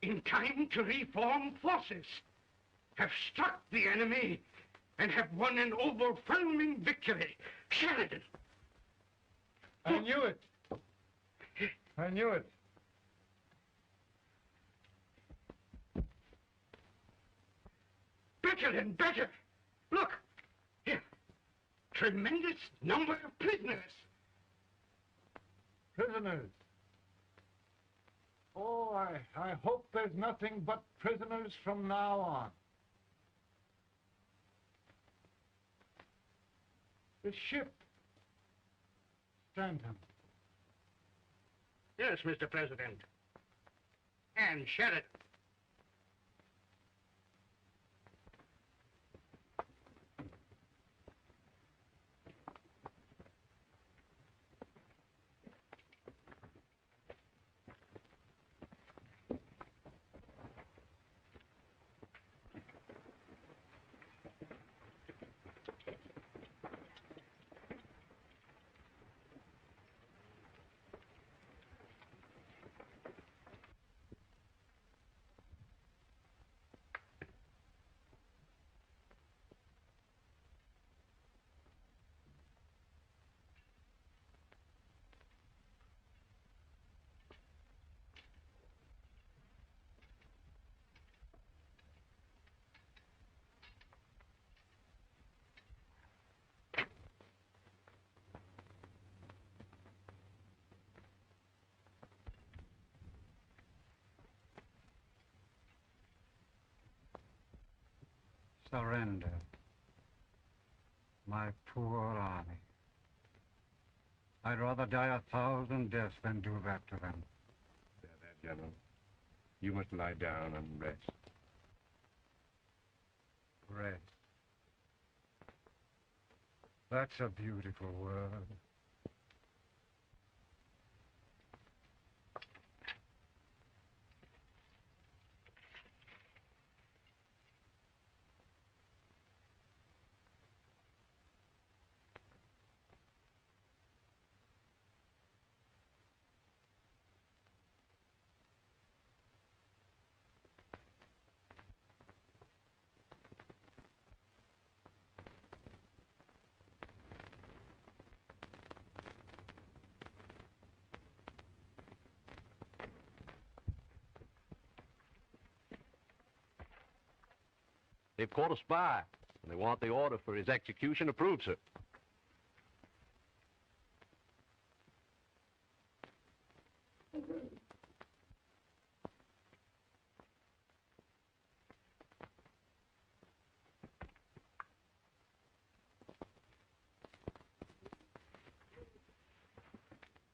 in time to reform forces, have struck the enemy, and have won an overwhelming victory. Sheridan! I knew it. I knew it. Better and better. Look, here. Tremendous number of prisoners. Prisoners. Oh, I hope there's nothing but prisoners from now on. The ship. Stanton. Yes, Mr. President. And Sheridan. Surrender. My poor army. I'd rather die 1,000 deaths than do that to them. There, General. You must lie down and rest. Rest. That's a beautiful word. They've caught a spy, and they want the order for his execution approved, sir.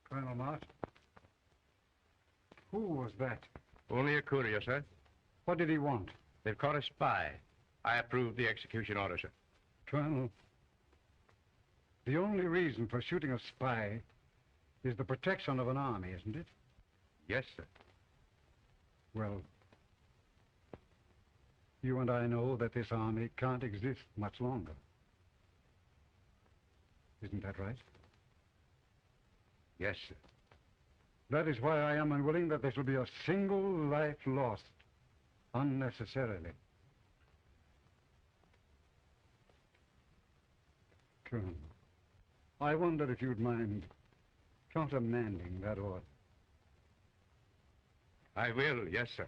Colonel Marston? Who was that? Only a courier, sir. What did he want? They've caught a spy. I approve the execution order, sir. Colonel, the only reason for shooting a spy is the protection of an army, isn't it? Yes, sir. Well, you and I know that this army can't exist much longer. Isn't that right? Yes, sir. That is why I am unwilling that there shall be a single life lost unnecessarily. Colonel, I wonder if you'd mind countermanding that order. I will, yes, sir.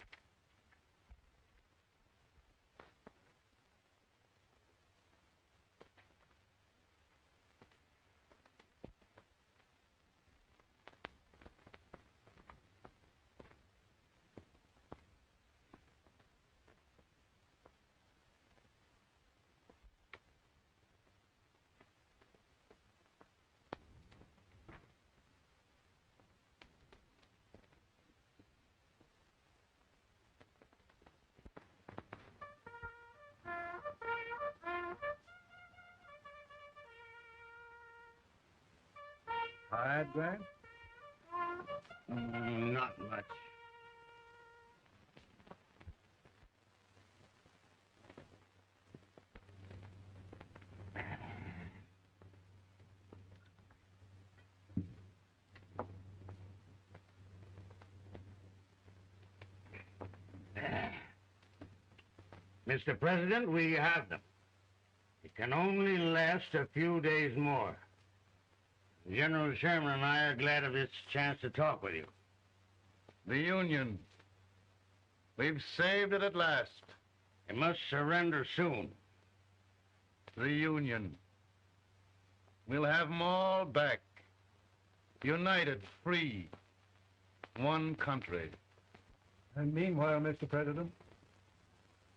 Tired, Grant? Not much. Mr. President, we have them. It can only last a few days more. General Sherman and I are glad of this chance to talk with you. The Union. We've saved it at last. You must surrender soon. The Union. We'll have them all back. United, free. One country. And meanwhile, Mr. President,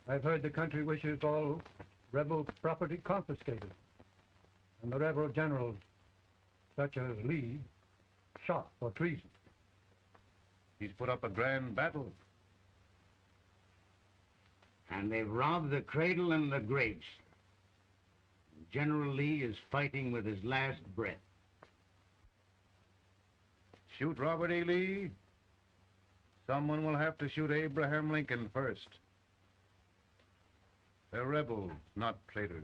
I've heard the country wishes all rebel property confiscated. And the rebel generals, such as Lee, shot for treason. He's put up a grand battle. And they've robbed the cradle and the grapes. General Lee is fighting with his last breath. Shoot Robert E. Lee? Someone will have to shoot Abraham Lincoln first. They're rebels, not traitors.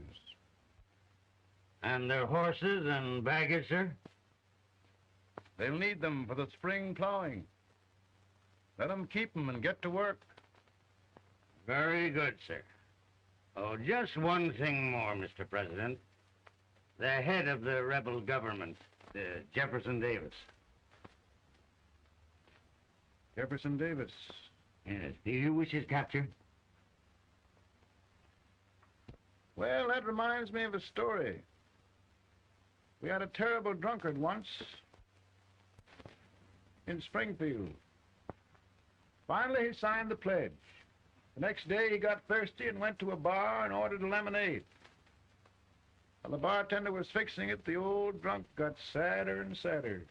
And their horses and baggage, sir? They'll need them for the spring plowing. Let them keep them and get to work. Very good, sir. Oh, just one thing more, Mr. President. The head of the rebel government, Jefferson Davis. Jefferson Davis. Yes. Do you wish his capture? Well, that reminds me of a story. We had a terrible drunkard once in Springfield. Finally, he signed the pledge. The next day, he got thirsty and went to a bar and ordered a lemonade. While the bartender was fixing it, the old drunk got sadder and sadder.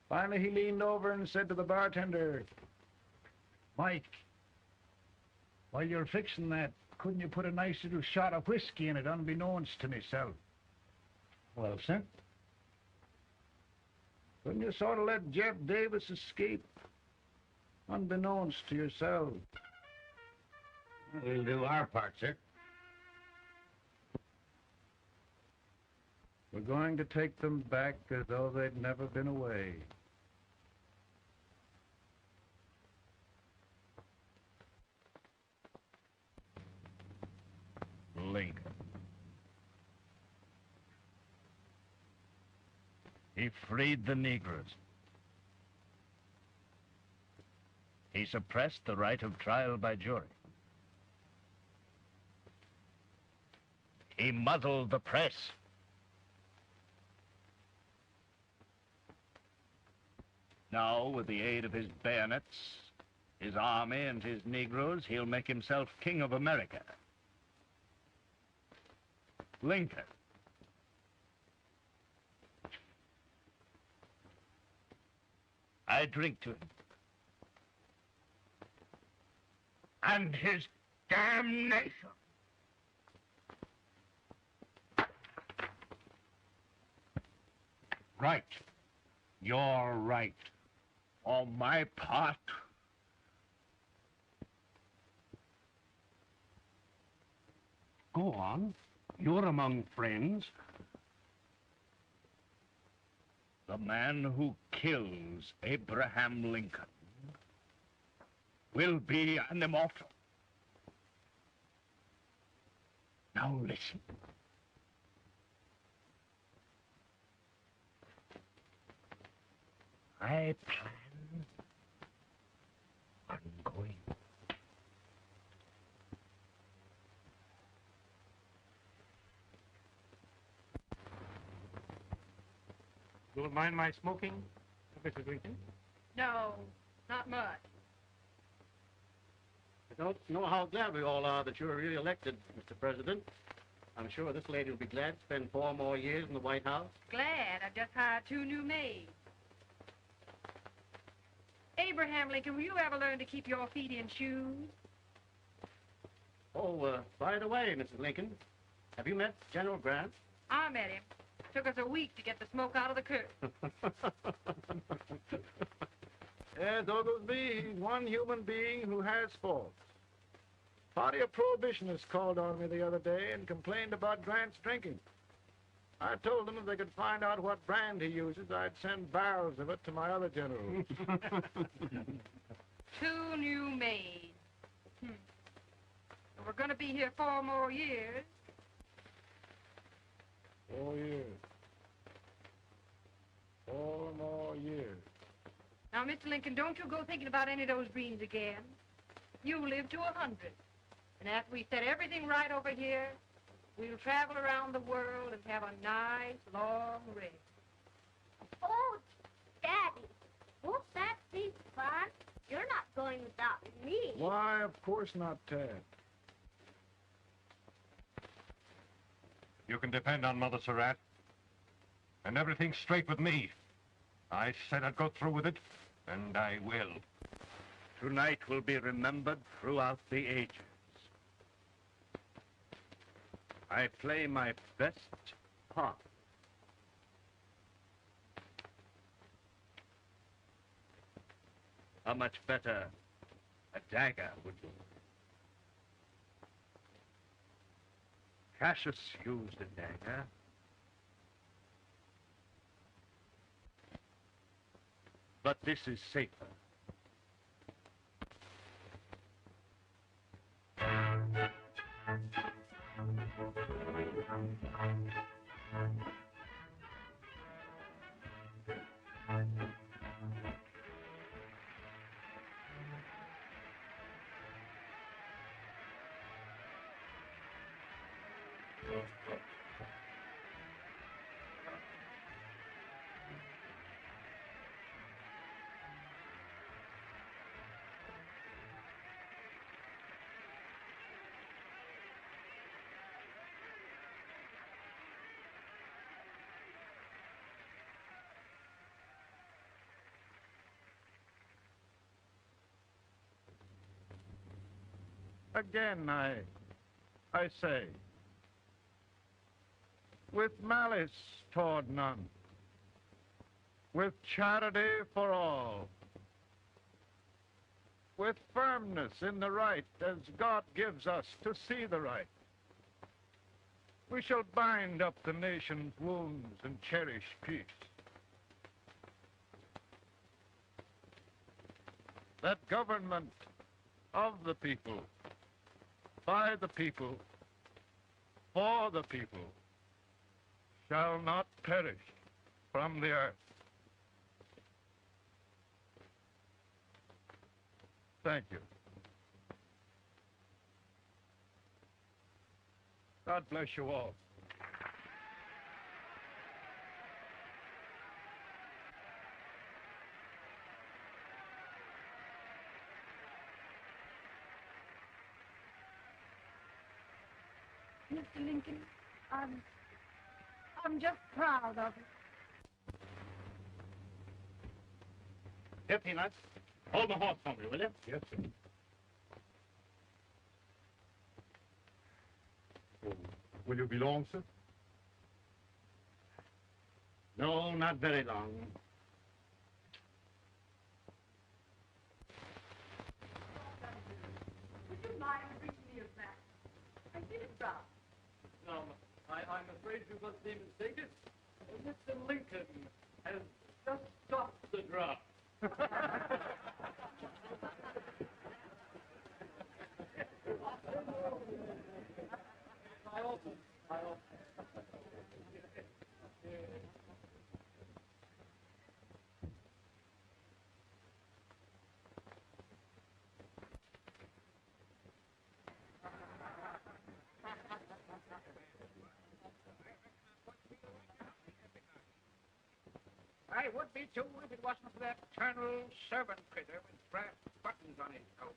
Finally, he leaned over and said to the bartender, "Mike, while you're fixing that, couldn't you put a nice little shot of whiskey in it, unbeknownst to myself?" Well, sir? Couldn't you sort of let Jeff Davis escape, unbeknownst to yourself? We'll do our part, sir. We're going to take them back as though they'd never been away. Lincoln. He freed the Negroes. He suppressed the right of trial by jury. He muzzled the press. Now, with the aid of his bayonets, his army, and his Negroes, he'll make himself king of America. Lincoln. I drink to him. And his damnation. Right. You're right. On my part, Go on. You're among friends. the man who kills Abraham Lincoln will be an immortal. Now listen. I plan on going. You don't mind my smoking, Mrs. Lincoln? No, not much. I don't know how glad we all are that you're really elected, Mr. President. I'm sure this lady will be glad to spend 4 more years in the White House. Glad I just hired 2 new maids. Abraham Lincoln, will you ever learn to keep your feet in shoes? Oh, by the way, Mrs. Lincoln, have you met General Grant? I met him. Took us a week to get the smoke out of the curtain. As Oglesby, he's one human being who has faults. Party of Prohibitionists called on me the other day and complained about Grant's drinking. I told them if they could find out what brand he uses, I'd send barrels of it to my other generals. 2 new maids. We're going to be here 4 more years. 4 years. 4 more years. Now, Mr. Lincoln, don't you go thinking about any of those dreams again. You live to 100. And after we set everything right over here, we'll travel around the world and have a nice, long rest. Oh, Daddy, won't that be fun? You're not going without me. Why, of course not, Ted. You can depend on Mother Surratt. And everything's straight with me. I said I'd go through with it, and I will. Tonight will be remembered throughout the ages. I play my best part. How much better a dagger would do. Cassius used a dagger. But this is safer. Again, I say, with malice toward none, with charity for all, with firmness in the right as God gives us to see the right, we shall bind up the nation's wounds and cherish peace. That government of the people, by the people, for the people, shall not perish from the earth. Thank you. God bless you all. Mr. Lincoln, I'm just proud of you. Here, Peanuts. Hold the horse for me, will you? Yes, sir. Oh, will you be long, sir? No, not very long. Would you mind bringing me a map? I did it wrong. No, I'm afraid you must be mistaken. Mr. Lincoln has just stopped the draft. I would be too if it wasn't for that Colonel servant critter with brass buttons on his coat.